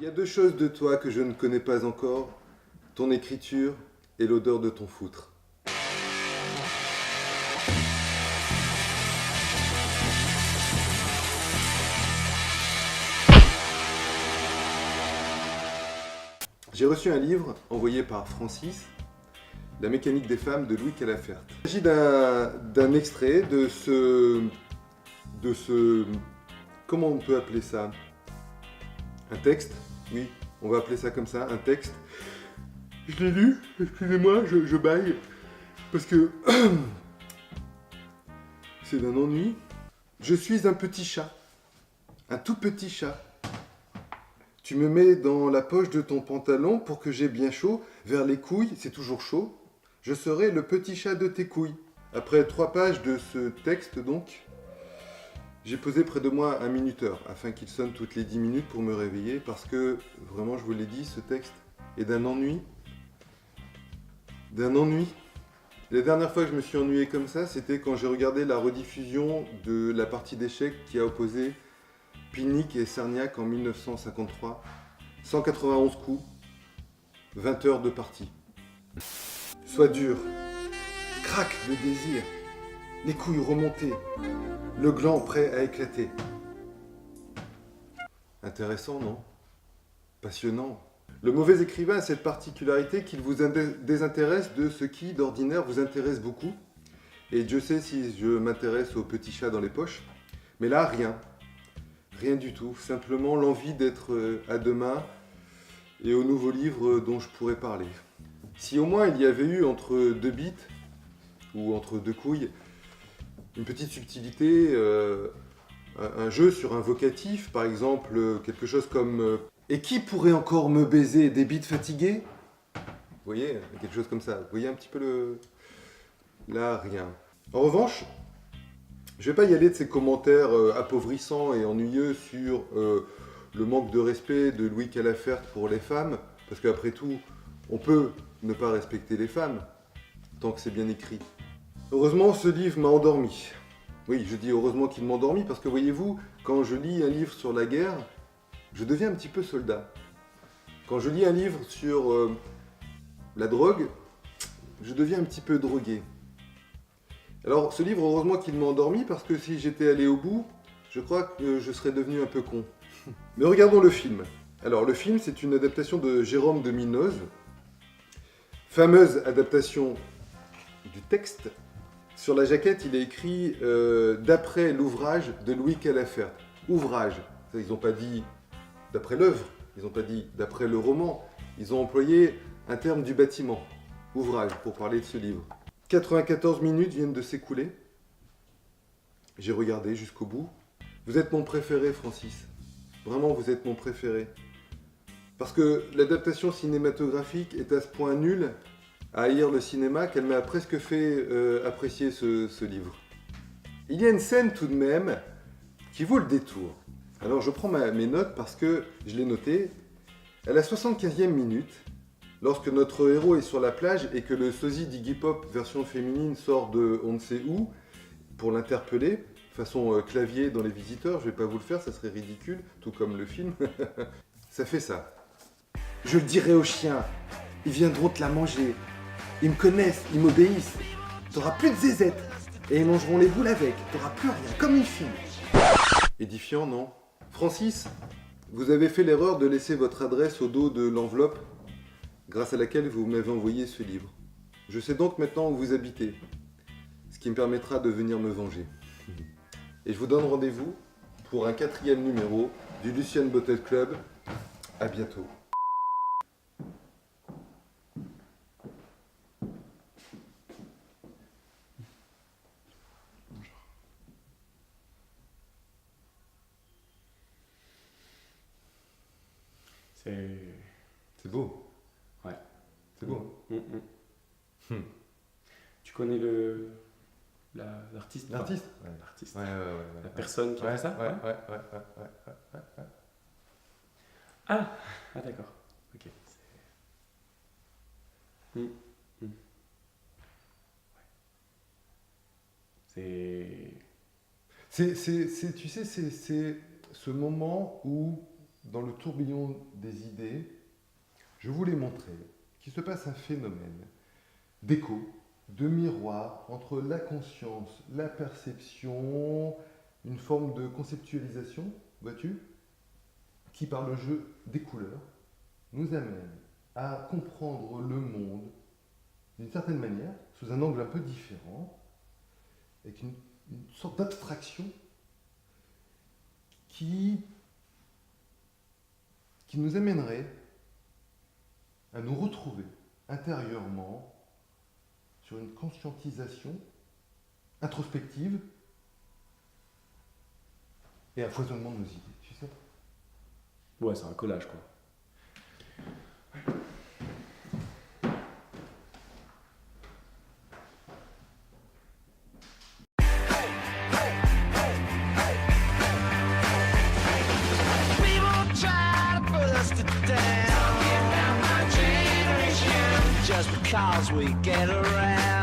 Il y a deux choses de toi que je ne connais pas encore, ton écriture et l'odeur de ton foutre. J'ai reçu un livre envoyé par Francis, La mécanique des femmes de Louis Calafert. Il s'agit d'un extrait de ce... Comment on peut appeler ça? Un texte? Oui, on va appeler ça comme ça, un texte. Je l'ai lu, excusez-moi, je baille, parce que c'est d'un ennui. Je suis un petit chat, un tout petit chat. Tu me mets dans la poche de ton pantalon pour que j'ai bien chaud, vers les couilles, c'est toujours chaud. Je serai le petit chat de tes couilles. Après 3 pages de ce texte donc, j'ai posé près de moi un minuteur afin qu'il sonne toutes les 10 minutes pour me réveiller parce que, vraiment je vous l'ai dit, ce texte est d'un ennui. D'un ennui. La dernière fois que je me suis ennuyé comme ça, c'était quand j'ai regardé la rediffusion de la partie d'échecs qui a opposé Pinnick et Cerniak en 1953. 191 coups, 20 heures de partie. Sois dur, craque le désir, les couilles remontées, le gland prêt à éclater. Intéressant, non? Passionnant. Le mauvais écrivain a cette particularité qu'il vous désintéresse de ce qui, d'ordinaire, vous intéresse beaucoup. Et Dieu sait si je m'intéresse aux petits chats dans les poches. Mais là, rien. Rien du tout. Simplement l'envie d'être à demain et au nouveau livre dont je pourrais parler. Si au moins il y avait eu entre deux bites, ou entre deux couilles, une petite subtilité, un jeu sur un vocatif, par exemple, quelque chose comme et qui pourrait encore me baiser, des bites fatiguées? Vous voyez, quelque chose comme ça. Vous voyez un petit peu le... Là, rien. En revanche, je vais pas y aller de ces commentaires appauvrissants et ennuyeux sur le manque de respect de Louis Calafert pour les femmes, parce qu'après tout, on peut ne pas respecter les femmes, tant que c'est bien écrit. Heureusement, ce livre m'a endormi. Oui, je dis heureusement qu'il m'a endormi, parce que voyez-vous, quand je lis un livre sur la guerre, je deviens un petit peu soldat. Quand je lis un livre sur la drogue, je deviens un petit peu drogué. Alors, ce livre, heureusement qu'il m'a endormi, parce que si j'étais allé au bout, je crois que je serais devenu un peu con. Mais regardons le film. Alors, le film, c'est une adaptation de Jérôme de Minoz, fameuse adaptation du texte. Sur la jaquette, il est écrit d'après l'ouvrage de Louis Calafert. Ouvrage. Ils n'ont pas dit d'après l'œuvre, ils n'ont pas dit d'après le roman. Ils ont employé un terme du bâtiment. Ouvrage, pour parler de ce livre. 94 minutes viennent de s'écouler. J'ai regardé jusqu'au bout. Vous êtes mon préféré, Francis. Vraiment, vous êtes mon préféré. Parce que l'adaptation cinématographique est à ce point nulle à haïr le cinéma qu'elle m'a presque fait apprécier ce livre. Il y a une scène tout de même qui vaut le détour. Alors je prends mes notes parce que je l'ai noté. À la 75e minute, lorsque notre héros est sur la plage et que le sosie d'Iggy Pop version féminine sort de on ne sait où pour l'interpeller, façon clavier dans Les Visiteurs, je vais pas vous le faire, ça serait ridicule, tout comme le film. Ça fait ça. Je le dirai aux chiens, ils viendront te la manger. Ils me connaissent, ils m'obéissent. T'auras plus de zézette. Et ils mangeront les boules avec. T'auras plus rien, comme une fille. Édifiant, non? Francis, vous avez fait l'erreur de laisser votre adresse au dos de l'enveloppe grâce à laquelle vous m'avez envoyé ce livre. Je sais donc maintenant où vous habitez, ce qui me permettra de venir me venger. Et je vous donne rendez-vous pour un 4e numéro du Lucien Bottle Club. À bientôt. C'est beau. Ouais. C'est beau. Tu connais l'artiste? L'artiste? Ouais, l'artiste. Ouais. La personne qui a fait ça? Ouais. Ah, d'accord. Ok. Tu sais, c'est ce moment où dans le tourbillon des idées, je voulais montrer qu'il se passe un phénomène d'écho, de miroir entre la conscience, la perception, une forme de conceptualisation, vois-tu, qui par le jeu des couleurs nous amène à comprendre le monde d'une certaine manière, sous un angle un peu différent, avec une sorte d'abstraction qui nous amènerait à nous retrouver intérieurement sur une conscientisation introspective et un foisonnement de nos idées, tu sais. Ouais, c'est un collage, quoi. Just because we get around.